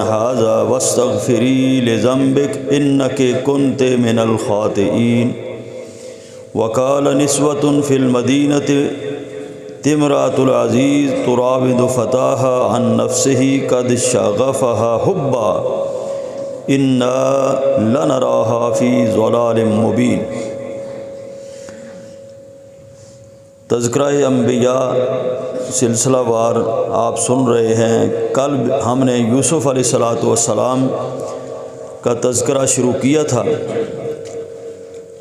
ھذا واستغفری لذنبک انک کنت من الخاطئین وقال نسوة فی المدینة امرأۃ العزیز تراود فتاها عن نفسه قد شغفها حبا انا لنراها فی ضلال مبین۔ تذکرہ انبیاء سلسلہ وار آپ سن رہے ہیں۔ کل ہم نے یوسف علیہ السلام کا تذکرہ شروع کیا تھا،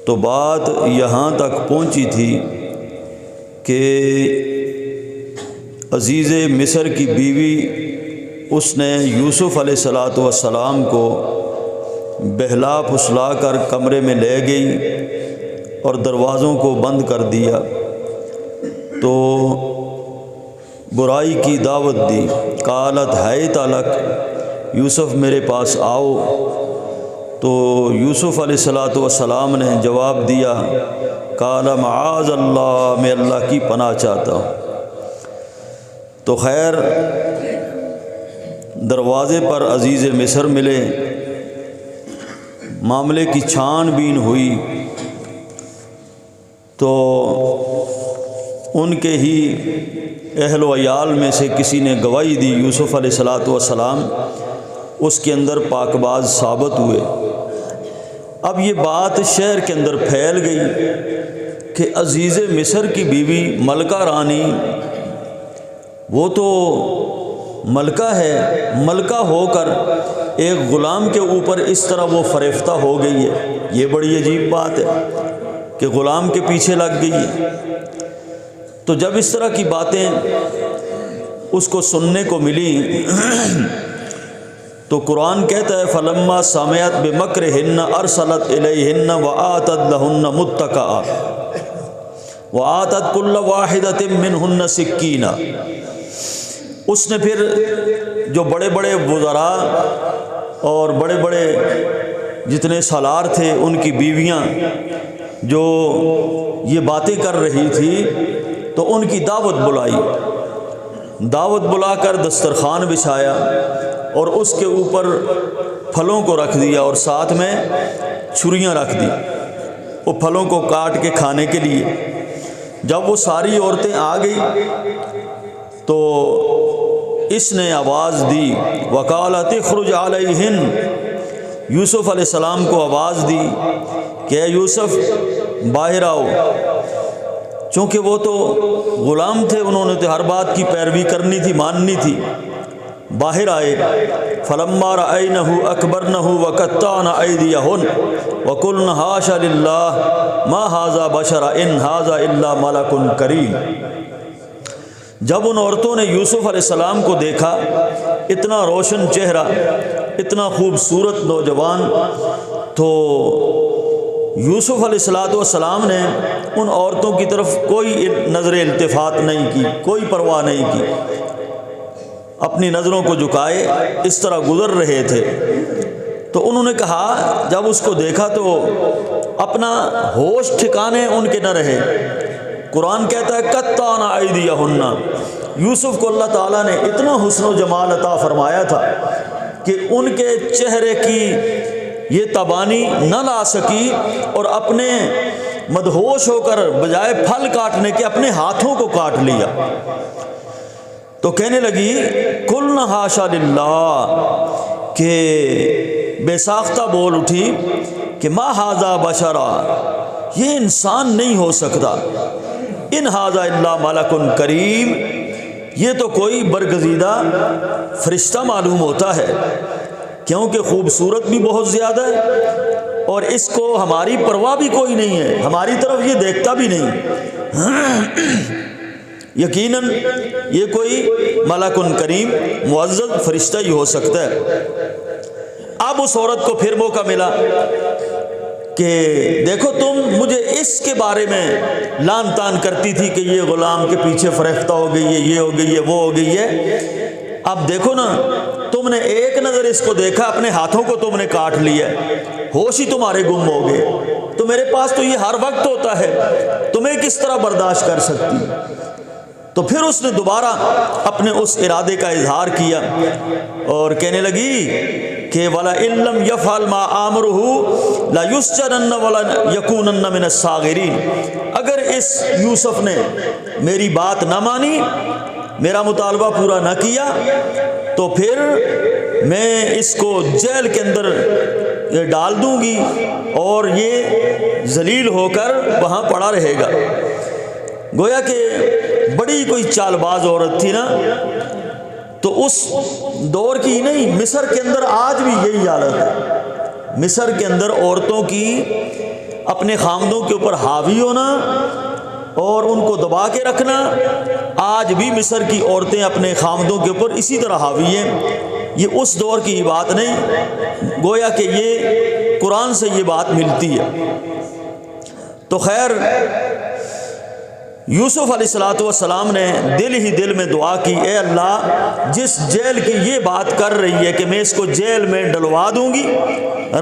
تو بات یہاں تک پہنچی تھی کہ عزیز مصر کی بیوی اس نے یوسف علیہ السلام کو بہلا پھسلا کر کمرے میں لے گئی اور دروازوں کو بند کر دیا، تو برائی کی دعوت دی۔ قالت حیت لک، یوسف میرے پاس آؤ۔ تو یوسف علیہ السلام نے جواب دیا، قال معاذ اللہ، میں اللہ کی پناہ چاہتا ہوں۔ تو خیر دروازے پر عزیز مصر ملے، معاملے کی چھان بین ہوئی، تو ان کے ہی اہل و عیال میں سے کسی نے گواہی دی، یوسف علیہ السلام اس کے اندر پاک باز ثابت ہوئے۔ اب یہ بات شہر کے اندر پھیل گئی کہ عزیز مصر کی بیوی ملکہ رانی، وہ تو ملکہ ہے، ملکہ ہو کر ایک غلام کے اوپر اس طرح وہ فریفتہ ہو گئی ہے۔ یہ بڑی عجیب بات ہے کہ غلام کے پیچھے لگ گئی ہے۔ تو جب اس طرح کی باتیں اس کو سننے کو ملی تو قرآن کہتا ہے فلما سمعت بمکرہن ارسلت الیہن وآتت لہن متکئا وآتت کل واحدۃ منہن سکینہ۔ اس نے پھر جو بڑے بڑے وزراء اور بڑے بڑے جتنے سالار تھے ان کی بیویاں جو یہ باتیں کر رہی تھی، تو ان کی دعوت بلائی، دعوت بلا کر دسترخوان بچھایا اور اس کے اوپر پھلوں کو رکھ دیا اور ساتھ میں چھریاں رکھ دی، وہ پھلوں کو کاٹ کے کھانے کے لیے۔ جب وہ ساری عورتیں آ گئی تو اس نے آواز دی، وقالت اخرج علیہن، یوسف علیہ السلام کو آواز دی کہ اے یوسف باہر آؤ، چونکہ وہ تو غلام تھے، انہوں نے تو ہر بات کی پیروی کرنی تھی، ماننی تھی۔ باہر آئے، فلما رأینہ اکبرنہ وقطعن ایدیہن وقلن حاشا للہ ما ھذا بشرا ان ھذا الا ملک کریم۔ جب ان عورتوں نے یوسف علیہ السلام کو دیکھا، اتنا روشن چہرہ، اتنا خوبصورت نوجوان، تو یوسف علیہ السلام نے ان عورتوں کی طرف کوئی نظر التفات نہیں کی، کوئی پرواہ نہیں کی، اپنی نظروں کو جھکائے اس طرح گزر رہے تھے۔ تو انہوں نے کہا، جب اس کو دیکھا تو اپنا ہوش ٹھکانے ان کے نہ رہے۔ قرآن کہتا ہے قطعن ایدیہن، یوسف کو اللہ تعالیٰ نے اتنا حسن و جمال عطا فرمایا تھا کہ ان کے چہرے کی یہ تبانی نہ لا سکی اور اپنے مدہوش ہو کر بجائے پھل کاٹنے کے اپنے ہاتھوں کو کاٹ لیا۔ تو کہنے لگی قلنا حاشا للہ، کہ بے ساختہ بول اٹھی کہ ما ھذا بشرا، یہ انسان نہیں ہو سکتا، ان ھذا الا ملک کریم، یہ تو کوئی برگزیدہ فرشتہ معلوم ہوتا ہے، کیونکہ خوبصورت بھی بہت زیادہ ہے اور اس کو ہماری پرواہ بھی کوئی نہیں ہے، ہماری طرف یہ دیکھتا بھی نہیں، یقیناً یہ کوئی ملک کریم معزز فرشتہ ہی ہو سکتا ہے۔ اب اس عورت کو پھر موقع ملا کہ دیکھو تم مجھے اس کے بارے میں لان تان کرتی تھی کہ یہ غلام کے پیچھے فریفتہ ہو گئی ہے، یہ ہو گئی ہے، وہ ہو گئی ہے، اب دیکھو نا، تم نے ایک نظر اس کو دیکھا، اپنے ہاتھوں کو تم نے کاٹ لیا، ہوش ہی تمہارے گم ہو گئے، تو میرے پاس تو یہ ہر وقت ہوتا ہے، تمہیں کس طرح برداشت کر سکتی؟ تو پھر اس نے دوبارہ اپنے اس ارادے کا اظہار کیا اور کہنے لگی کہ وَلَا إِن لَّمْ يَفْعَلْ مَا آمُرُهُ لَيُسْجَنَنَّ وَلَا يَكُونَنَّ مِنَ الصَّاغِرِينَ۔ اگر اس یوسف نے میری بات نہ مانی، میرا مطالبہ پورا نہ کیا، تو پھر میں اس کو جیل کے اندر ڈال دوں گی اور یہ ذلیل ہو کر وہاں پڑا رہے گا۔ گویا کہ بڑی کوئی چال باز عورت تھی نا، تو اس دور کی ہی نہیں، مصر کے اندر آج بھی یہی حالت ہے۔ مصر کے اندر عورتوں کی اپنے خامدوں کے اوپر حاوی ہونا اور ان کو دبا کے رکھنا، آج بھی مصر کی عورتیں اپنے خامدوں کے اوپر اسی طرح حاوی ہیں۔ یہ اس دور کی بات نہیں، گویا کہ یہ قرآن سے یہ بات ملتی ہے۔ تو خیر، یوسف علیہ السلام نے دل ہی دل میں دعا کی، اے اللہ، جس جیل کی یہ بات کر رہی ہے کہ میں اس کو جیل میں ڈلوا دوں گی،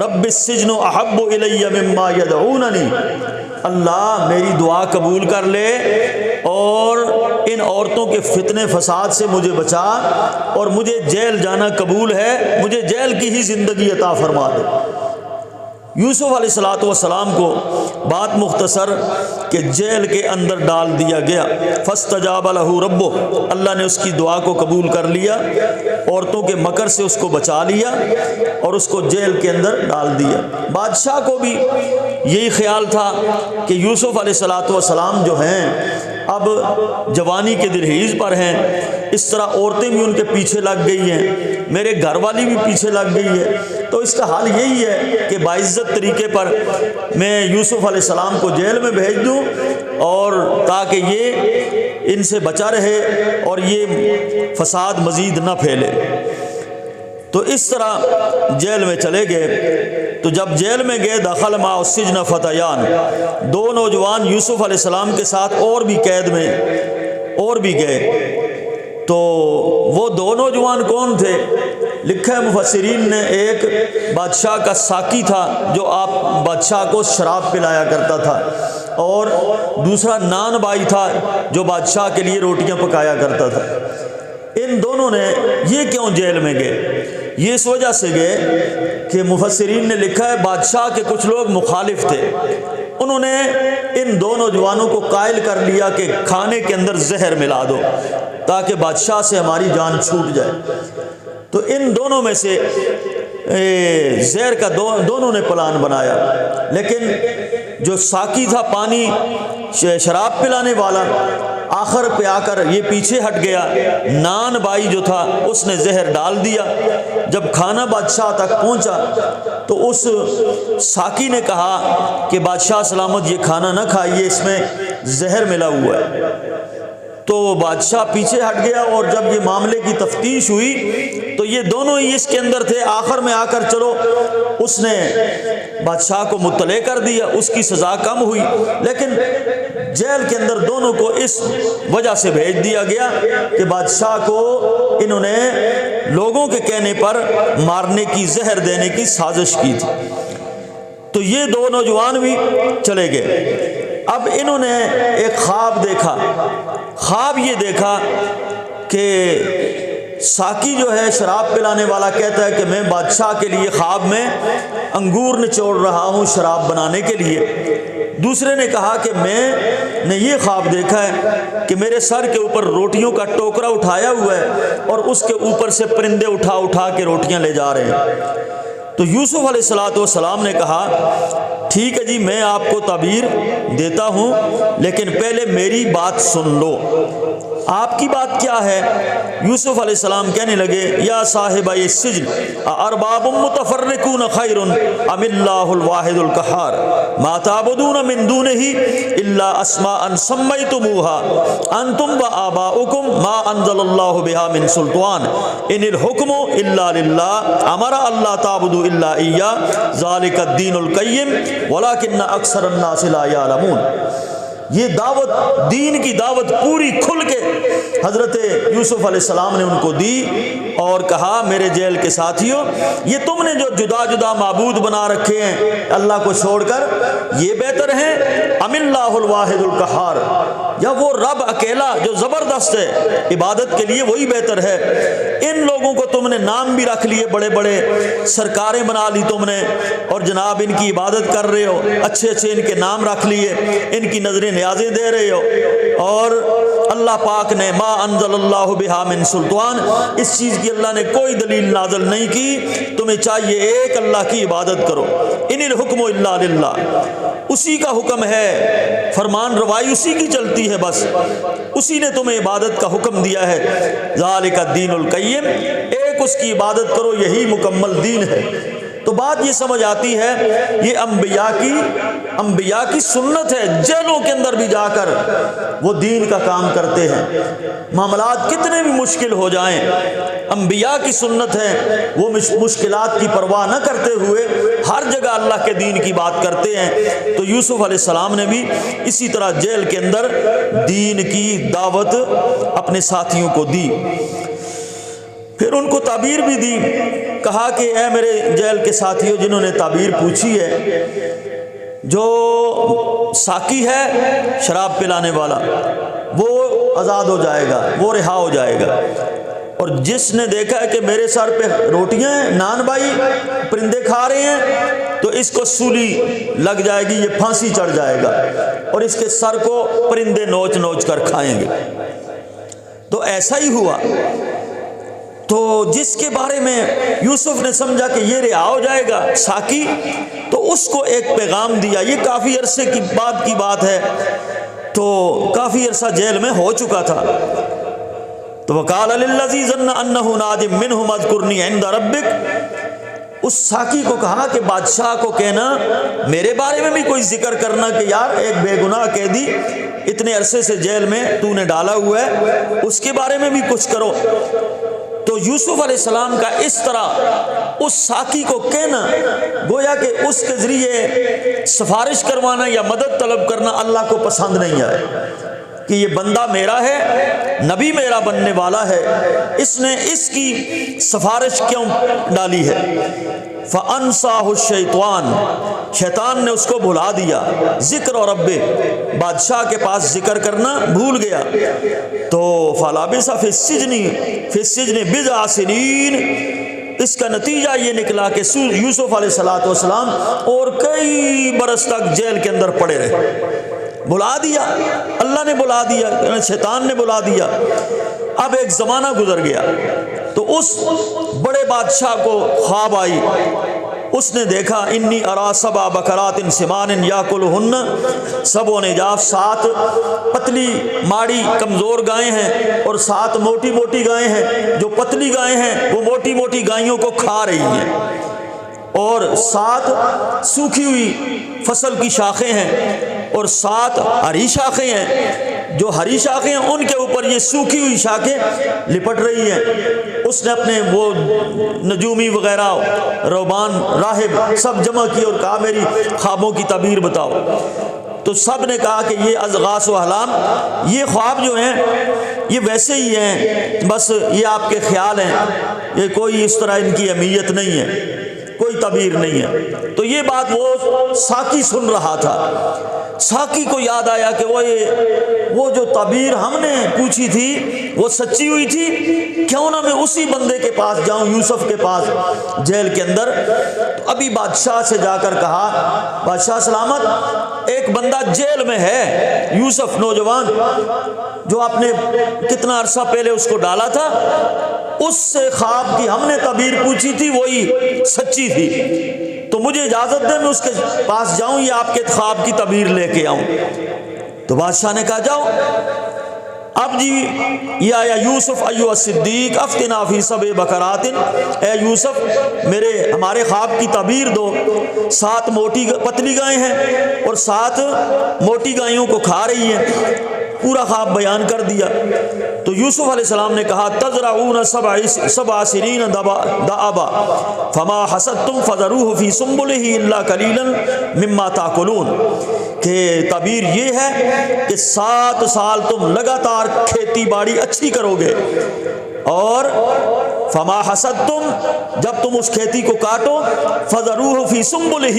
رب السجن احب الی مما یدعوننی، اللہ میری دعا قبول کر لے اور ان عورتوں کے فتنے فساد سے مجھے بچا، اور مجھے جیل جانا قبول ہے، مجھے جیل کی ہی زندگی عطا فرما دے۔ یوسف علیہ السلام کو بات مختصر کہ جیل کے اندر ڈال دیا گیا۔ فاستجاب لہ ربہ، اللہ نے اس کی دعا کو قبول کر لیا، عورتوں کے مکر سے اس کو بچا لیا اور اس کو جیل کے اندر ڈال دیا۔ بادشاہ کو بھی یہی خیال تھا کہ یوسف علیہ السلام جو ہیں اب جوانی کے دہلیز پر ہیں، اس طرح عورتیں بھی ان کے پیچھے لگ گئی ہیں، میرے گھر والی بھی پیچھے لگ گئی ہے، تو اس کا حال یہی ہے کہ باعزت طریقے پر میں یوسف علیہ السلام کو جیل میں بھیج دوں، اور تاکہ یہ ان سے بچا رہے اور یہ فساد مزید نہ پھیلے۔ تو اس طرح جیل میں چلے گئے۔ تو جب جیل میں گئے، دخل مع السجن فتیان، دو نوجوان یوسف علیہ السلام کے ساتھ اور بھی قید میں اور بھی گئے۔ تو وہ دو نوجوان کون تھے؟ لکھا ہے مفسرین نے، ایک بادشاہ کا ساقی تھا جو آپ بادشاہ کو شراب پلایا کرتا تھا، اور دوسرا نان بائی تھا جو بادشاہ کے لیے روٹیاں پکایا کرتا تھا۔ ان دونوں نے یہ کیوں جیل میں گئے؟ یہ اس وجہ سے گئے کہ مفسرین نے لکھا ہے بادشاہ کے کچھ لوگ مخالف تھے، انہوں نے ان دو نوجوانوں کو قائل کر لیا کہ کھانے کے اندر زہر ملا دو تاکہ بادشاہ سے ہماری جان چھوٹ جائے۔ تو ان دونوں میں سے زہر کا دونوں نے پلان بنایا، لیکن جو ساقی تھا پانی شراب پلانے والا، آخر پہ آ کر یہ پیچھے ہٹ گیا۔ نان بائی جو تھا اس نے زہر ڈال دیا۔ جب کھانا بادشاہ تک پہنچا تو اس ساقی نے کہا کہ بادشاہ سلامت یہ کھانا نہ کھائیے، اس میں زہر ملا ہوا ہے۔ تو بادشاہ پیچھے ہٹ گیا، اور جب یہ معاملے کی تفتیش ہوئی تو یہ دونوں ہی اس کے اندر تھے۔ آخر میں آ کر چلو اس نے بادشاہ کو مطلع کر دیا، اس کی سزا کم ہوئی، لیکن جیل کے اندر دونوں کو اس وجہ سے بھیج دیا گیا کہ بادشاہ کو انہوں نے لوگوں کے کہنے پر مارنے کی، زہر دینے کی سازش کی تھی۔ تو یہ دو نوجوان بھی چلے گئے۔ اب انہوں نے ایک خواب دیکھا۔ خواب یہ دیکھا کہ ساقی جو ہے شراب پلانے والا کہتا ہے کہ میں بادشاہ کے لیے خواب میں انگور نچوڑ رہا ہوں شراب بنانے کے لیے۔ دوسرے نے کہا کہ میں نے یہ خواب دیکھا ہے کہ میرے سر کے اوپر روٹیوں کا ٹوکرا اٹھایا ہوا ہے اور اس کے اوپر سے پرندے اٹھا اٹھا کے روٹیاں لے جا رہے ہیں۔ تو یوسف علیہ السلام نے کہا ٹھیک ہے جی، میں آپ کو تعبیر دیتا ہوں، لیکن پہلے میری بات سن لو۔ آپ کی بات کیا ہے؟ یوسف علیہ السلام کہنے لگے یا صاحب السجن ارباب متفرقون خیر ام اللہ الواحد القہار ما تعبدون من دونہ الا اسماء سمیتموها انتم وآباؤکم ما انزل اللہ بها من سلطان ان الحکم الا للہ امر اللہ تعبدوا الا ایاہ ذالک الدین القیم ولکن اکثر الناس لا یعلمون۔ یہ دعوت، دین کی دعوت پوری کھل کے حضرت یوسف علیہ السلام نے ان کو دی اور کہا میرے جیل کے ساتھیوں، یہ تم نے جو جدا جدا معبود بنا رکھے ہیں اللہ کو چھوڑ کر، یہ بہتر ہیں ام اللہ الواحد القہار، یا وہ رب اکیلا جو زبردست ہے عبادت کے لیے وہی بہتر ہے۔ ان لوگوں کو تم نے نام بھی رکھ لیے، بڑے بڑے سرکاریں بنا لی تم نے، اور جناب ان کی عبادت کر رہے ہو، اچھے اچھے ان کے نام رکھ لیے، ان کی نظریں نیازیں دے رہے ہو، اور اللہ پاک نے ما انزل اللہ بہا من سلطان، اس چیز کی اللہ نے کوئی دلیل نازل نہیں کی۔ تمہیں چاہیے ایک اللہ کی عبادت کرو، ان الحکم الا للہ، اسی کا حکم ہے، فرمان روائی اسی کی چلتی ہے، بس اسی نے تمہیں عبادت کا حکم دیا ہے۔ ذالک الدین القیم، ایک اس کی عبادت کرو، یہی مکمل دین ہے۔ تو بات یہ سمجھ آتی ہے یہ انبیاء کی سنت ہے، جیلوں کے اندر بھی جا کر وہ دین کا کام کرتے ہیں، معاملات کتنے بھی مشکل ہو جائیں، انبیاء کی سنت ہے، وہ مشکلات کی پرواہ نہ کرتے ہوئے ہر جگہ اللہ کے دین کی بات کرتے ہیں۔ تو یوسف علیہ السلام نے بھی اسی طرح جیل کے اندر دین کی دعوت اپنے ساتھیوں کو دی، پھر ان کو تعبیر بھی دی، کہا کہ اے میرے جیل کے ساتھیوں جنہوں نے تعبیر پوچھی ہے، جو ساقی ہے شراب پلانے والا وہ آزاد ہو جائے گا، وہ رہا ہو جائے گا، اور جس نے دیکھا ہے کہ میرے سر پہ روٹیاں ہیں، نان بھائی پرندے کھا رہے ہیں، تو اس کو سولی لگ جائے گی، یہ پھانسی چڑھ جائے گا، اور اس کے سر کو پرندے نوچ نوچ کر کھائیں گے۔ تو ایسا ہی ہوا۔ تو جس کے بارے میں یوسف نے سمجھا کہ یہ رہا ہو جائے گا ساقی، تو اس کو ایک پیغام دیا، یہ کافی عرصے کی بات ہے، تو کافی عرصہ جیل میں ہو چکا تھا۔ تو وقال للذی ظن انہ ناج منہ اذکرنی عند ربک، اس ساقی کو کہا کہ بادشاہ کو کہنا میرے بارے میں بھی کوئی ذکر کرنا کہ یار ایک بے گناہ قیدی اتنے عرصے سے جیل میں تو نے ڈالا ہوا ہے، اس کے بارے میں بھی کچھ کرو۔ تو یوسف علیہ السلام کا اس طرح اس ساقی کو کہنا گویا کہ اس کے ذریعے سفارش کروانا یا مدد طلب کرنا اللہ کو پسند نہیں آئے کہ یہ بندہ میرا ہے، نبی میرا بننے والا ہے، اس نے اس کی سفارش کیوں ڈالی ہے۔ فَأَنْسَاهُ الشَّيْطَانُ، شیطان نے اس کو بھلا دیا، ذکر اور ربِ، بادشاہ کے پاس ذکر کرنا بھول گیا۔ تو فَلَبِثَ فِي السِّجْنِ بِضْعَ سِنِينَ، اس کا نتیجہ یہ نکلا کہ یوسف علیہ السلام اور کئی برس تک جیل کے اندر پڑے رہے۔ بلا دیا، اللہ نے بلا دیا، شیطان نے بلا دیا۔ اب ایک زمانہ گزر گیا تو اس بڑے بادشاہ کو خواب آئی، اس نے دیکھا انی ارا سبع بکرات سمان یاکلہن، سبوں نے جاف، 7 پتلی ماڑی کمزور گائیں ہیں اور 7 موٹی موٹی گائیں ہیں، جو پتلی گائیں ہیں وہ موٹی موٹی گائیوں کو کھا رہی ہیں، اور 7 سوکھی ہوئی فصل کی شاخیں ہیں اور 7 ہری شاخیں ہیں، جو ہری شاخیں ہیں ان کے اوپر یہ سوکھی ہوئی شاخیں لپٹ رہی ہیں۔ اس نے اپنے وہ نجومی وغیرہ روبان راہب سب جمع کی اور کہا میری خوابوں کی تعبیر بتاؤ۔ تو سب نے کہا کہ یہ اضغاث و احلام، یہ خواب جو ہیں یہ ویسے ہی ہیں، بس یہ آپ کے خیال ہیں، یہ کوئی اس طرح ان کی اہمیت نہیں ہے، کوئی تعبیر نہیں ہے۔ تو یہ بات وہ ساقی سن رہا تھا، ساقی کو یاد آیا کہ وہ جو تعبیر ہم نے پوچھی تھی وہ سچی ہوئی تھی، کیوں نہ میں اسی بندے کے پاس جاؤں، یوسف کے پاس جیل کے اندر۔ تو ابھی بادشاہ سے جا کر کہا بادشاہ سلامت، ایک بندہ جیل میں ہے، یوسف نوجوان جو آپ نے کتنا عرصہ پہلے اس کو ڈالا تھا، اس سے خواب کی ہم نے تعبیر پوچھی تھی وہی سچی تھی، تو مجھے اجازت دیں میں اس کے پاس جاؤں یا آپ کے خواب کی تعبیر لے کے آؤں۔ تو بادشاہ نے کہا جاؤ۔ اب جی یہ آیا یوسف ایھا الصدیق افتنا فی 7 بکرات، اے یوسف ہمارے خواب کی تعبیر دو، 7 موٹی پتلی گائیں ہیں اور 7 موٹی گائیوں کو کھا رہی ہیں۔ پورا خواب بیان کر دیا۔ تو یوسف علیہ السلام نے کہا تزرعون 7 سنین دأبا فما حصدتم فذروه فی سنبلہ الا قلیلا مما تاکلون، کہ تعبیر یہ ہے کہ 7 سال تم لگاتار کھیتی باڑی اچھی کرو گے، اور فما حصدتم، جب تم اس کھیتی کو کاٹو، فذروه فی سنبلہ،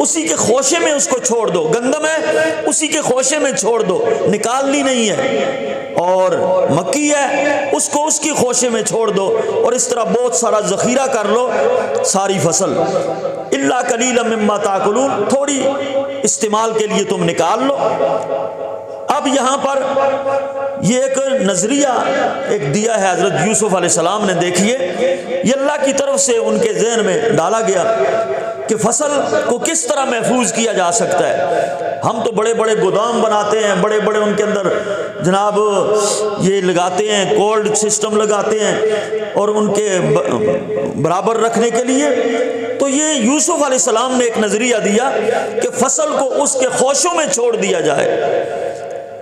اسی کے خوشے میں اس کو چھوڑ دو، گندم ہے اسی کے خوشے میں چھوڑ دو، نکالنی نہیں ہے، اور مکی ہے اس کو اس کی خوشے میں چھوڑ دو، اور اس طرح بہت سارا ذخیرہ کر لو ساری فصل، الا قلیلا مما تاکلون، تھوڑی استعمال کے لیے تم نکال لو۔ اب یہاں پر یہ ایک نظریہ ایک دیا ہے حضرت یوسف علیہ السلام نے، دیکھیے یہ اللہ کی طرف سے ان کے ذہن میں ڈالا گیا کہ فصل کو کس طرح محفوظ کیا جا سکتا ہے۔ ہم تو بڑے بڑے گودام بناتے ہیں، بڑے بڑے ان کے اندر جناب یہ لگاتے ہیں، کولڈ سسٹم لگاتے ہیں، اور ان کے برابر رکھنے کے لیے۔ تو یہ یوسف علیہ السلام نے ایک نظریہ دیا کہ فصل کو اس کے خوشوں میں چھوڑ دیا جائے،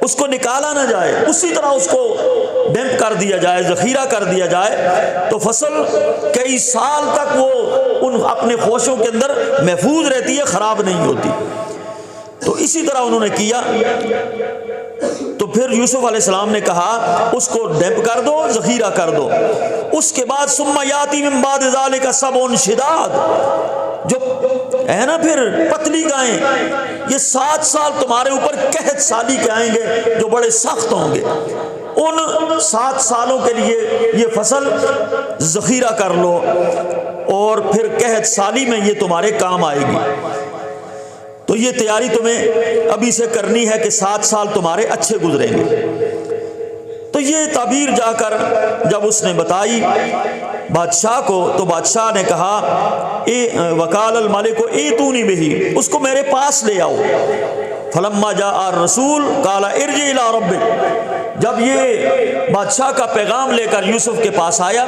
اس کو نکالا نہ جائے، اسی طرح اس کو ڈیمپ کر دیا جائے، ذخیرہ کر دیا جائے، تو فصل کئی سال تک وہ ان اپنے خوشوں کے اندر محفوظ رہتی ہے، خراب نہیں ہوتی۔ تو اسی طرح انہوں نے کیا۔ تو پھر یوسف علیہ السلام نے کہا اس کو ڈیمپ کر دو، ذخیرہ کر دو۔ اس کے بعد ثم یاتی من بعد ذلک سبع شداد، جو ہے نا پھر پتلی گائیں، یہ 7 سال تمہارے اوپر قحط سالی کے آئیں گے جو بڑے سخت ہوں گے، ان 7 سالوں کے لیے یہ فصل ذخیرہ کر لو، اور پھر قحط سالی میں یہ تمہارے کام آئے گی۔ تو یہ تیاری تمہیں ابھی سے کرنی ہے کہ 7 سال تمہارے اچھے گزریں گے۔ تو یہ تعبیر جا کر جب اس نے بتائی بادشاہ کو، تو بادشاہ نے کہا وقال الملک ایتونی بہ، اس کو میرے پاس لے آؤ۔ فلما جاء الرسول قال ارجع الی ربک، جب یہ بادشاہ کا پیغام لے کر یوسف کے پاس آیا،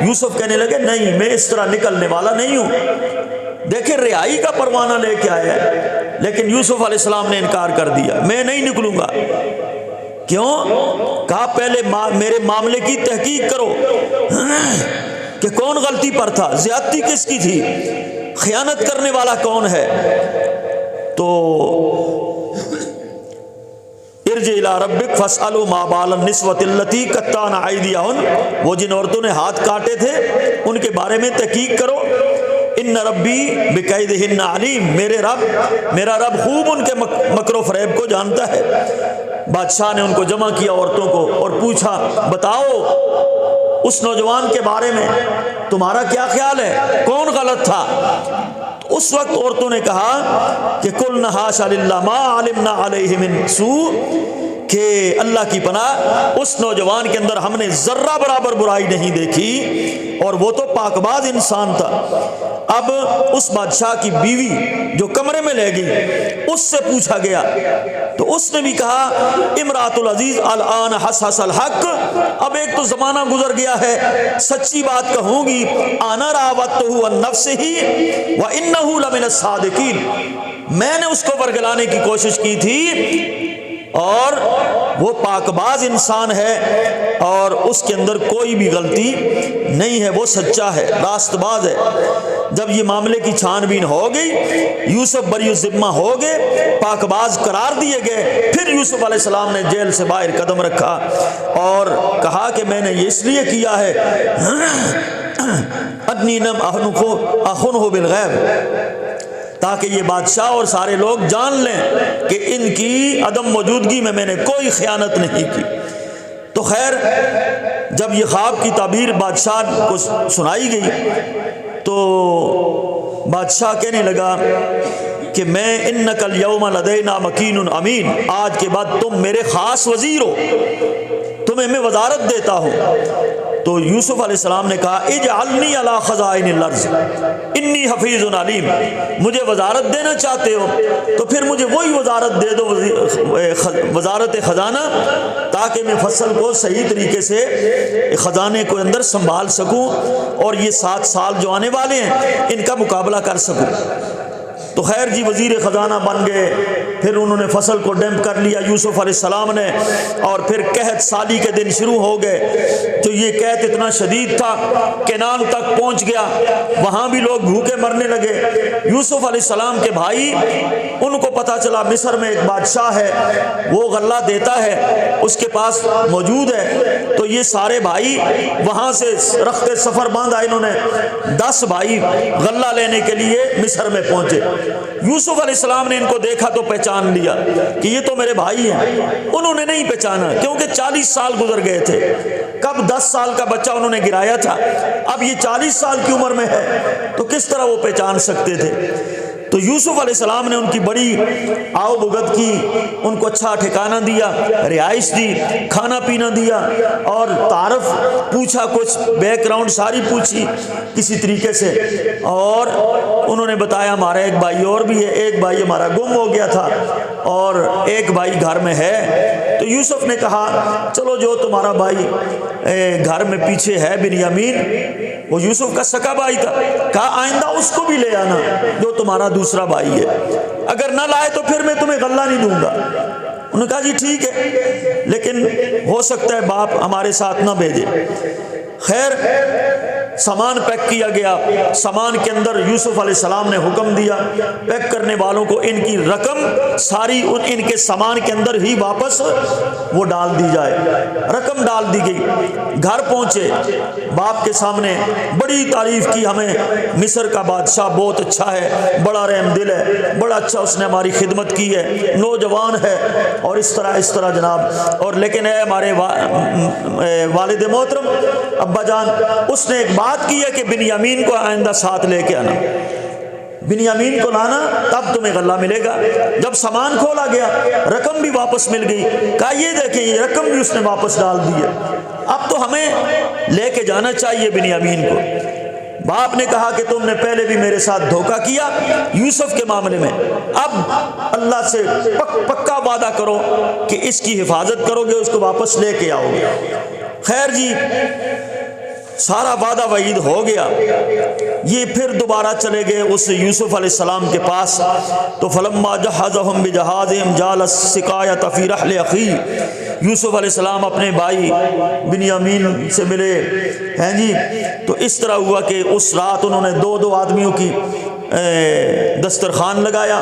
یوسف کہنے لگے نہیں میں اس طرح نکلنے والا نہیں ہوں، دیکھیں رہائی کا پروانہ لے کے آیا ہے، لیکن یوسف علیہ السلام نے انکار کر دیا، میں نہیں نکلوں گا۔ کیوں؟ کہا پہلے میرے معاملے کی تحقیق کرو کہ کون غلطی پر تھا، زیادتی کس کی تھی، خیانت کرنے والا کون ہے۔ تو ارجع الی ربک فاسألوا ما بال النسوۃ اللتی قطعن ایدیہن، وہ جن عورتوں نے ہاتھ کاٹے تھے ان کے بارے میں تحقیق کرو۔ ان ربی بکیدہن علیم، میرا رب خوب ان کے مکر و فریب کو جانتا ہے۔ بادشاہ نے ان کو جمع کیا عورتوں کو اور پوچھا بتاؤ اس نوجوان کے بارے میں تمہارا کیا خیال ہے، کون غلط تھا؟ اس وقت عورتوں نے کہا کہ قلنا حاشا للہ ما علمنا علیہ من سوء، کہ اللہ کی پناہ اس نوجوان کے اندر ہم نے ذرہ برابر برائی نہیں دیکھی، اور وہ تو پاک باز انسان تھا۔ اب اس بادشاہ کی بیوی جو کمرے میں لے گئی اس سے پوچھا گیا، تو اس نے بھی کہا امرات العزیز الان حسس الحق، اب ایک تو زمانہ گزر گیا ہے، سچی بات کہوں گی، انا راودتہ عن نفسہ وانہ لمن الصادقین، میں نے اس کو ورگلانے کی کوشش کی تھی، اور وہ پاک باز انسان ہے اور اس کے اندر کوئی بھی غلطی نہیں ہے، وہ سچا ہے، راست باز ہے۔ جب یہ معاملے کی چھان بین ہو گئی، یوسف بری الذمہ ہو گئے، پاک باز قرار دیے گئے، پھر یوسف علیہ السلام نے جیل سے باہر قدم رکھا اور کہا کہ میں نے یہ اس لیے کیا ہے انی لم اخنہ بالغیب، تاکہ یہ بادشاہ اور سارے لوگ جان لیں کہ ان کی عدم موجودگی میں نے کوئی خیانت نہیں کی۔ تو خیر جب یہ خواب کی تعبیر بادشاہ کو سنائی گئی تو بادشاہ کہنے لگا کہ میں انک الیوم لدینا مکین امین، آج کے بعد تم میرے خاص وزیر ہو، تمہیں میں وزارت دیتا ہوں۔ تو یوسف علیہ السلام نے کہا اجعلنی علی خزائن الارض انی حفیظ علیم، مجھے وزارت دینا چاہتے ہو تو پھر مجھے وہی وزارت دے دو، وزارت خزانہ، تاکہ میں فصل کو صحیح طریقے سے خزانے کو اندر سنبھال سکوں اور یہ 7 سال جو آنے والے ہیں ان کا مقابلہ کر سکوں۔ تو خیر جی وزیر خزانہ بن گئے، پھر انہوں نے فصل کو ڈیمپ کر لیا یوسف علیہ السلام نے، اور پھر قحط سالی کے دن شروع ہو گئے۔ تو یہ قحط اتنا شدید تھا، کنعان تک پہنچ گیا، وہاں بھی لوگ بھوکے مرنے لگے۔ یوسف علیہ السلام کے بھائی، ان کو پتہ چلا مصر میں ایک بادشاہ ہے، وہ غلہ دیتا ہے، اس کے پاس موجود ہے۔ تو یہ سارے بھائی وہاں سے رخت سفر باندھا، انہوں نے 10 بھائی غلہ لینے کے لیے مصر میں پہنچے۔ یوسف علیہ السلام نے ان کو دیکھا تو پہچان لیا کہ یہ تو میرے بھائی ہیں۔ انہوں نے نہیں پہچانا کیونکہ 40 سال گزر گئے تھے، کب 10 سال کا بچہ انہوں نے گرایا تھا، اب یہ 40 سال کی عمر میں ہے، تو کس طرح وہ پہچان سکتے تھے؟ تو یوسف علیہ السلام نے ان کی بڑی آؤ بھگت کی، ان کو اچھا ٹھکانہ دیا، رہائش دی، کھانا پینا دیا، اور تعارف پوچھا، کچھ بیک گراؤنڈ ساری پوچھی کسی طریقے سے، اور انہوں نے بتایا ہمارا ایک بھائی اور بھی ہے، ایک بھائی ہمارا گم ہو گیا تھا اور ایک بھائی گھر میں ہے۔ تو یوسف نے کہا چلو جو تمہارا بھائی گھر میں پیچھے ہے بنیامین، وہ یوسف کا سکا بھائی تھا، کہا آئندہ اس کو بھی لے آنا جو تمہارا دوسرا بھائی ہے، اگر نہ لائے تو پھر میں تمہیں غلہ نہیں دوں گا۔ انہوں نے کہا جی ٹھیک ہے، لیکن ہو سکتا ہے باپ ہمارے ساتھ نہ بھیجے۔ خیر سامان پیک کیا گیا، سامان کے اندر یوسف علیہ السلام نے حکم دیا پیک کرنے والوں کو ان کی رقم ساری ان کے سامان کے اندر ہی واپس وہ ڈال دی جائے۔ رقم ڈال دی گئی، گھر پہنچے، باپ کے سامنے بڑی تعریف کی، ہمیں مصر کا بادشاہ بہت اچھا ہے، بڑا رحم دل ہے، بڑا اچھا اس نے ہماری خدمت کی ہے، نوجوان ہے، اور اس طرح جناب، اور لیکن اے ہمارے والد محترم ابا جان، اس نے ایک بات کی ہے کہ بنیامین کو آئندہ ساتھ لے کے آنا، بنیامین کو لانا تب تمہیں غلہ ملے گا۔ جب سامان کھولا گیا رقم بھی واپس مل گئی، کہا یہ دیکھیں یہ رقم بھی اس نے واپس ڈال دی ہے، اب تو ہمیں لے کے جانا چاہیے بنیامین کو۔ باپ نے کہا کہ تم نے پہلے بھی میرے ساتھ دھوکہ کیا یوسف کے معاملے میں، اب اللہ سے پکا وعدہ کرو کہ اس کی حفاظت کرو گے، اس کو واپس لے کے آؤ گے۔ خیر جی سارا وعدہ وعید ہو گیا، یہ پھر دوبارہ چلے گئے اس یوسف علیہ السلام کے پاس۔ تو فلما جہزهم بجہازهم جعل السقایۃ فی رحل اخیہ، یوسف علیہ السلام اپنے بھائی بنیامین سے ملے ہیں جی، تو اس طرح ہوا کہ اس رات انہوں نے 2 آدمیوں کی دسترخوان لگایا،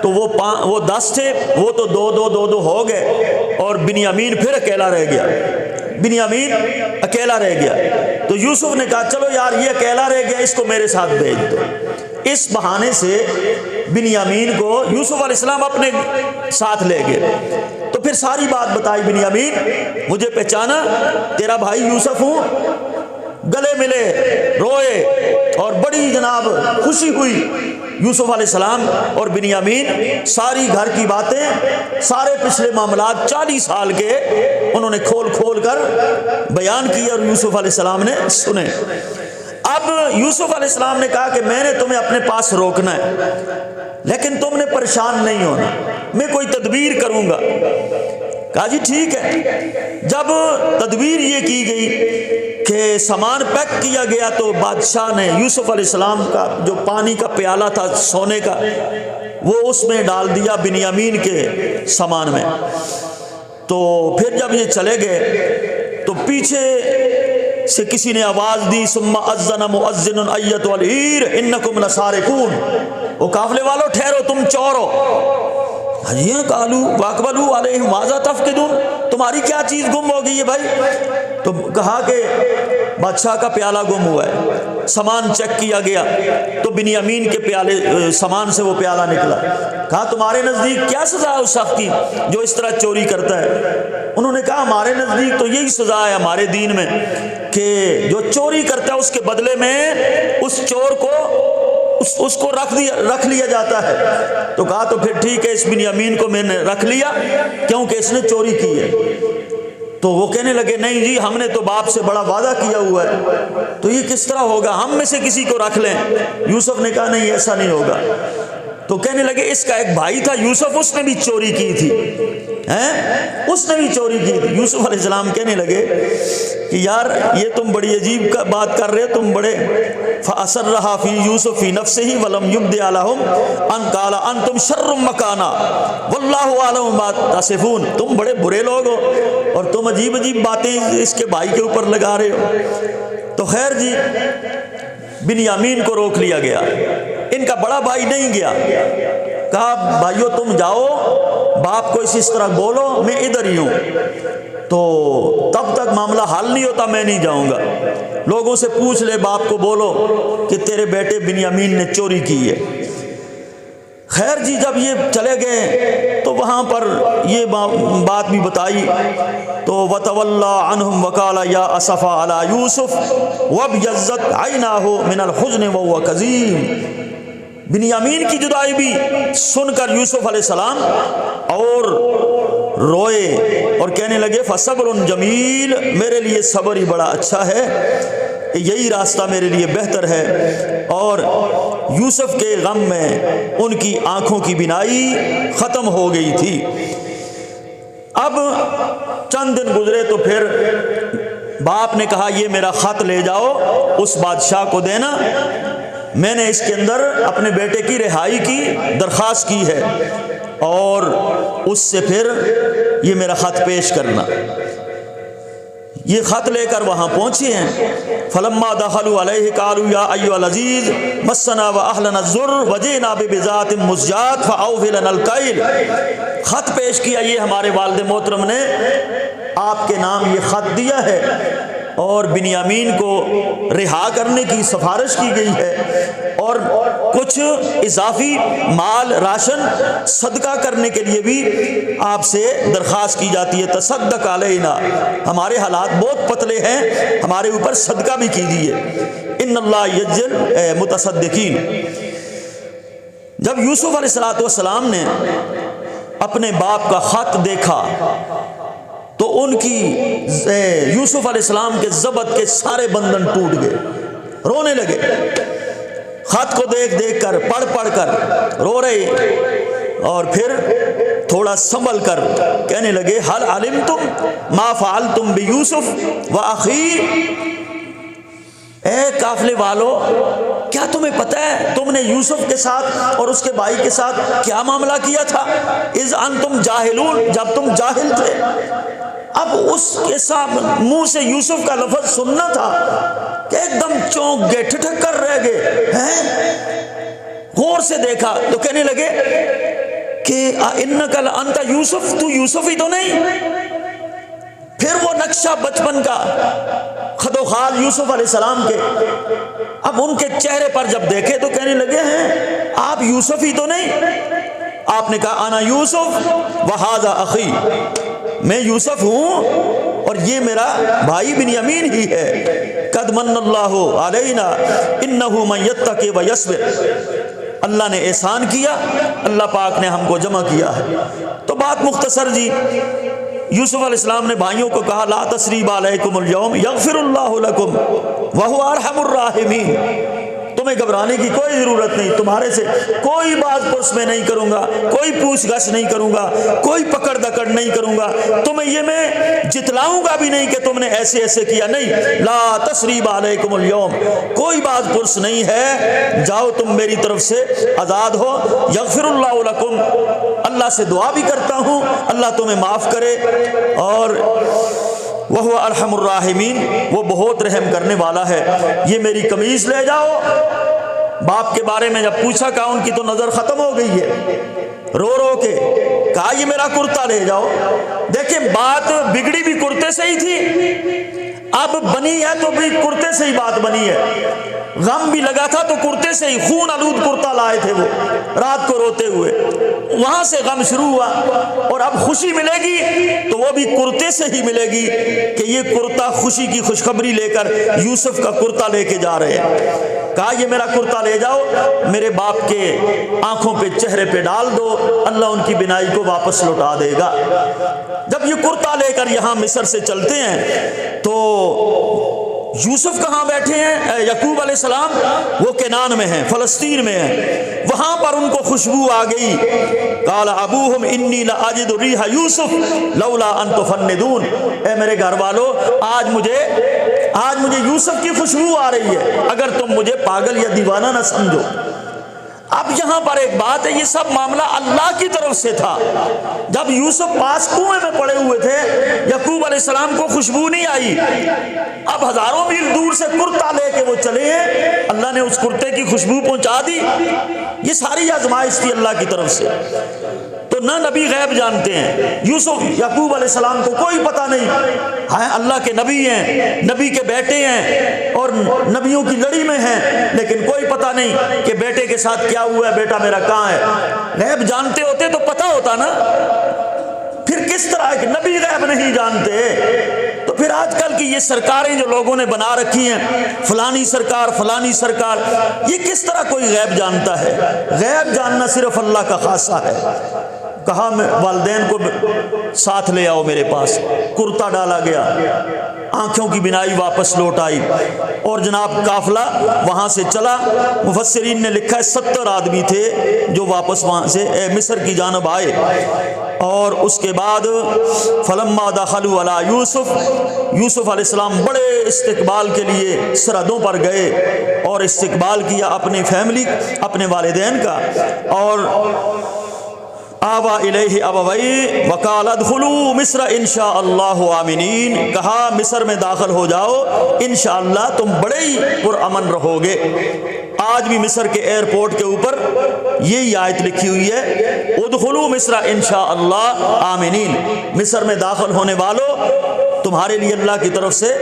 تو وہ 10 تھے، وہ تو 2 ہو گئے، اور بنیامین پھر اکیلا رہ گیا، بنیامین اکیلا رہ گیا۔ تو یوسف نے کہا چلو یار یہ اکیلا رہ گیا، اس کو میرے ساتھ بھیج دو۔ اس بہانے سے بنیامین کو یوسف علیہ السلام اپنے ساتھ لے گئے، تو پھر ساری بات بتائی، بنیامین مجھے پہچانا، تیرا بھائی یوسف ہوں، گلے ملے، روئے، اور بڑی جناب خوشی ہوئی۔ یوسف علیہ السلام اور بنیامین ساری گھر کی باتیں، سارے پچھلے معاملات 40 سال کے انہوں نے کھول کر بیان کیے، اور یوسف علیہ السلام نے سنے۔ اب یوسف علیہ السلام نے کہا کہ میں نے تمہیں اپنے پاس روکنا ہے، لیکن تم نے پریشان نہیں ہونا، میں کوئی تدبیر کروں گا۔ کہا جی ٹھیک ہے۔ جب تدبیر یہ کی گئی کہ سامان پیک کیا گیا، تو بادشاہ نے یوسف علیہ السلام کا جو پانی کا پیالہ تھا سونے کا، وہ اس میں ڈال دیا بنیامین کے سامان میں۔ تو پھر جب یہ چلے گئے تو پیچھے سے کسی نے آواز دی، ثم اذن مؤذن ایتها العیر انکم لسارقون، وہ قافلے والوں ٹھہرو، تم چور ہو۔ حجیاں قالوا واقبلوا علیہم ماذا تفقدون، تمہاری کیا چیز گم ہو گئی ہے بھائی؟ تو کہا کہ بادشاہ کا پیالہ گم ہوا ہے۔ سامان چیک کیا گیا تو بنیامین کے پیالے سامان سے وہ پیالہ نکلا۔ کہا تمہارے نزدیک کیا سزا ہے اس شخص کی جو اس طرح چوری کرتا ہے؟ انہوں نے کہا ہمارے نزدیک تو یہی سزا ہے ہمارے دین میں کہ جو چوری کرتا ہے اس کے بدلے میں اس چور کو اس کو رکھ لیا جاتا ہے۔ تو کہا تو پھر ٹھیک ہے، اس بنیامین کو میں نے رکھ لیا کیونکہ اس نے چوری کی ہے۔ تو وہ کہنے لگے نہیں جی ہم نے تو باپ سے بڑا وعدہ کیا ہوا ہے، تو یہ کس طرح ہوگا، ہم میں سے کسی کو رکھ لیں۔ یوسف نے کہا نہیں ایسا نہیں ہوگا۔ تو کہنے لگے اس کا ایک بھائی تھا یوسف، اس نے بھی چوری کی تھی، اس نے بھی چوری کی تھی۔ یوسف علیہ السلام کہنے لگے کہ یار یہ تم بڑی عجیب بات کر رہے، تم بڑے فَأَسَرَّهَا فِي يُوسُفَ فِي نَفْسِهِ وَلَمْ يُبْدِهَا لَهُمْ أَنْ قَالَ أَنْتُمْ شَرٌّ مَّكَانًا وَاللَّهُ أَعْلَمُ بِمَا تَصِفُونَ، تم بڑے برے لوگ ہو اور تم عجیب عجیب باتیں اس کے بھائی کے اوپر لگا رہے ہو۔ تو خیر جی، بنیامین کو روک لیا گیا، ان کا بڑا بھائی نہیں گیا، کہا بھائیو تم جاؤ، باپ کو اس طرح بولو میں ادھر ہی ہوں، تو تب تک معاملہ حل نہیں ہوتا میں نہیں جاؤں گا، لوگوں سے پوچھ لے، باپ کو بولو کہ تیرے بیٹے بنیامین نے چوری کی ہے۔ خیر جی، جب یہ چلے گئے تو وہاں پر یہ بات بھی بتائی، تو وَتَوَلَّى عَنْهُمْ وَقَالَ يَا أَسَفَا عَلَى يُوسُفَ وَابْيَضَّتْ عَيْنَاهُ مِنَ الْحُزْنِ وَهُوَ كَظِيمٌ۔ بنیامین کی جدائی بھی سن کر یوسف علیہ السلام اور روئے اور کہنے لگے فَصَبْرٌ جَمِيلٌ، میرے لیے صبر ہی بڑا اچھا ہے، یہی راستہ میرے لیے بہتر ہے۔ اور یوسف کے غم میں ان کی آنکھوں کی بینائی ختم ہو گئی تھی۔ اب چند دن گزرے تو پھر باپ نے کہا یہ میرا خط لے جاؤ اس بادشاہ کو دینا، میں نے اس کے اندر اپنے بیٹے کی رہائی کی درخواست کی ہے، اور اس سے پھر یہ میرا خط پیش کرنا۔ یہ خط لے کر وہاں پہنچے ہیں۔ فلما دخلوا علیہ قالوا یا ایھا العزیز مسنا واہلنا الضر وجئنا ببضاعۃ مزجاۃ فاوف لنا الکیل۔ خط پیش کیا، یہ ہمارے والد محترم نے آپ کے نام یہ خط دیا ہے اور بنیامین کو رہا کرنے کی سفارش کی گئی ہے، اور کچھ اضافی مال راشن صدقہ کرنے کے لیے بھی آپ سے درخواست کی جاتی ہے، تصدق علینا، ہمارے حالات بہت پتلے ہیں، ہمارے اوپر صدقہ بھی کیجیے، ان اللہ یجزل متصدقین۔ جب یوسف علیہ السلام نے اپنے باپ کا خط دیکھا تو ان کی یوسف علیہ السلام کے ضبط کے سارے بندھن ٹوٹ گئے، رونے لگے، خط کو دیکھ دیکھ کر پڑھ پڑھ کر رو رہے، اور پھر تھوڑا سنبھل کر کہنے لگے حل علمتم ما فعلتم بیوسف واخی، اے قافلے والو کیا تمہیں پتہ ہے تم نے یوسف کے ساتھ اور اس کے بھائی کے ساتھ کیا معاملہ کیا تھا؟ اذ انتم جاہلون، جب تم جاہل تھے۔ اب اس کے ساتھ منہ سے یوسف کا لفظ سننا تھا کہ ایک دم چونک گئے، ٹھٹک کر رہ گئے ہیں، غور سے دیکھا تو کہنے لگے کہ انک لانت یوسف، تو یوسف ہی تو نہیں؟ پھر وہ نقشہ بچپن کا خد و خال یوسف علیہ السلام کے، اب ان کے چہرے پر جب دیکھے تو کہنے لگے ہیں آپ یوسف ہی تو نہیں؟ آپ نے کہا انا یوسف وہذا اخی، میں یوسف ہوں اور یہ میرا بھائی بنیامین ہی ہے۔ قد من اللہ علینا انہ من یتقی ویصبر، اللہ نے احسان کیا، اللہ پاک نے ہم کو جمع کیا ہے۔ تو بات مختصر جی، یوسف علیہ السلام نے بھائیوں کو کہا لا تثریب علیکم اليوم یغفر اللہ لکم وہو ارحم الراحمین، تمہیں گھبرانے کی کوئی ضرورت نہیں، تمہارے سے کوئی بات پرس میں نہیں کروں گا، کوئی پوچھ گچھ نہیں کروں گا، کوئی پکڑ دکڑ نہیں کروں گا، تمہیں یہ میں جتلاؤں گا بھی نہیں کہ تم نے ایسے ایسے کیا، نہیں، لا تثریب علیکم اليوم، کوئی بات پرس نہیں ہے، جاؤ تم میری طرف سے آزاد ہو، یغفر اللہ لکم، اللہ سے دعا بھی کرتا ہوں اللہ تمہیں معاف کرے، اور وہ ارحم الراحمین، وہ بہت رحم کرنے والا ہے۔ یہ میری قمیص لے جاؤ۔ باپ کے بارے میں جب پوچھا کہا ان کی تو نظر ختم ہو گئی ہے، رو رو کے کہا یہ میرا کرتا لے جاؤ۔ دیکھیں بات بگڑی بھی کرتے سے ہی تھی، اب بنی ہے تو بھی کرتے سے ہی بات بنی ہے، غم بھی لگا تھا تو کرتے سے ہی، خون آلود کرتا لائے تھے وہ رات کو روتے ہوئے، وہاں سے غم شروع ہوا، اور اب خوشی ملے گی تو وہ بھی کرتے سے ہی ملے گی کہ یہ کرتا خوشی کی خوشخبری لے کر یوسف کا کرتا لے کے جا رہے ہیں۔ کہا یہ میرا کرتا لے جاؤ، میرے باپ کے آنکھوں پہ چہرے پہ ڈال دو، اللہ ان کی بینائی کو واپس لوٹا دے گا۔ جب یہ کرتا لے کر یہاں مصر سے چلتے ہیں تو یوسف کہاں بیٹھے ہیں؟ یعقوب علیہ السلام وہ کنعان میں ہیں، فلسطین میں ہیں، وہاں پر ان کو خوشبو آ گئی۔ قال ابوہم انی لاجد ریح یوسف لولا ان تفندون، اے میرے گھر والو آج مجھے آج مجھے یوسف کی خوشبو آ رہی ہے، اگر تم مجھے پاگل یا دیوانہ نہ سمجھو۔ اب یہاں پر ایک بات ہے، یہ سب معاملہ اللہ کی طرف سے تھا۔ جب یوسف پاس کنویں میں پڑے ہوئے تھے، یعقوب علیہ السلام کو خوشبو نہیں آئی۔ اب ہزاروں میل دور سے کرتا لے کے وہ چلے ہیں، اللہ نے اس کرتے کی خوشبو پہنچا دی۔ یہ ساری آزمائش تھی اللہ کی طرف سے۔ تو نہ نبی غیب جانتے ہیں، یوسف یعقوب علیہ السلام کو کوئی پتہ نہیں، ہاں اللہ کے نبی ہیں، نبی کے بیٹے ہیں اور نبیوں کی لڑی میں ہیں، لیکن کوئی پتہ نہیں کہ بیٹے کے ساتھ کیا ہوا ہے، بیٹا میرا کہاں ہے۔ غیب جانتے ہوتے تو پتہ ہوتا نا، پھر کس طرح ایک نبی غیب نہیں جانتے؟ تو پھر آج کل کی یہ سرکاریں جو لوگوں نے بنا رکھی ہیں، فلانی سرکار فلانی سرکار، یہ کس طرح کوئی غیب جانتا ہے؟ غیب جاننا صرف اللہ کا خاصہ ہے۔ کہا میں والدین کو ساتھ لے آؤ میرے پاس، کرتا ڈالا گیا، آنکھوں کی بینائی واپس لوٹ آئی، اور جناب قافلہ وہاں سے چلا۔ مفسرین نے لکھا ہے 70 آدمی تھے جو واپس وہاں سے مصر کی جانب آئے، اور اس کے بعد فلما دخلوا علی یوسف، یوسف علیہ السلام بڑے استقبال کے لیے سرحدوں پر گئے اور استقبال کیا اپنی فیملی، اپنے والدین کا، اور آوا الیہ ابویہ وقال ادخلوا مصر انشاء اللہ آمنین، کہا مصر میں داخل ہو جاؤ، انشاءاللہ تم بڑے ہی پرامن رہو گے۔ آج بھی مصر کے ایئرپورٹ کے اوپر یہی آیت لکھی ہوئی ہے، ادخلوا مصر انشاء اللہ آمنین، مصر میں داخل ہونے والوں تمہارے لیے اللہ کی طرف سے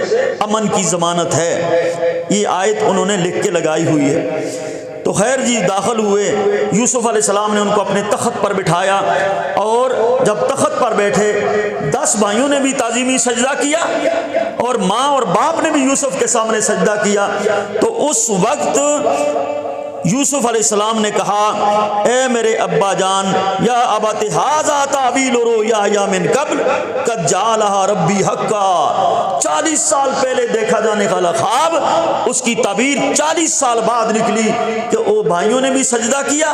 امن کی ضمانت ہے۔ یہ آیت انہوں نے لکھ کے لگائی ہوئی ہے۔ تو خیر جی داخل ہوئے، یوسف علیہ السلام نے ان کو اپنے تخت پر بٹھایا، اور جب تخت پر بیٹھے 10 بھائیوں نے بھی تعظیمی سجدہ کیا، اور ماں اور باپ نے بھی یوسف کے سامنے سجدہ کیا۔ تو اس وقت یوسف علیہ السلام نے کہا، اے میرے ابا جان، یا ابت ھذا تعویل رؤیا من قبل قد جعلها ربی حقا، 40 سال پہلے دیکھا جانے والا خواب، اس کی تعبیر 40 سال بعد نکلی کہ وہ بھائیوں نے بھی سجدہ کیا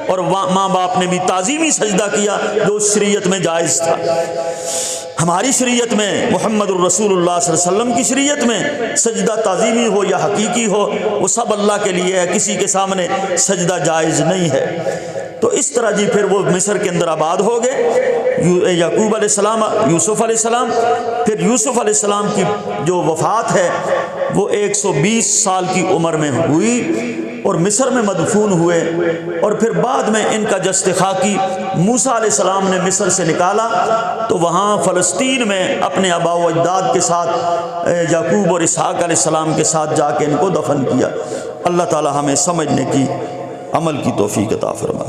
اور ماں باپ نے بھی تعظیمی سجدہ کیا، جو شریعت میں جائز تھا۔ ہماری شریعت میں، محمد الرسول اللہ صلی اللہ علیہ وسلم کی شریعت میں، سجدہ تعظیمی ہو یا حقیقی ہو، وہ سب اللہ کے لیے ہے، کسی کے سامنے سجدہ جائز نہیں ہے۔ تو اس طرح جی پھر وہ مصر کے اندر آباد ہو گئے، یعقوب علیہ السلام، یوسف علیہ السلام۔ پھر یوسف علیہ السلام کی جو وفات ہے وہ 120 سال کی عمر میں ہوئی، اور مصر میں مدفون ہوئے، اور پھر بعد میں ان کا جسد خاکی موسیٰ علیہ السلام نے مصر سے نکالا، تو وہاں فلسطین میں اپنے آباء و اجداد کے ساتھ یعقوب اور اسحاق علیہ السلام کے ساتھ جا کے ان کو دفن کیا۔ اللہ تعالی ہمیں سمجھنے کی، عمل کی توفیق عطا فرمائے۔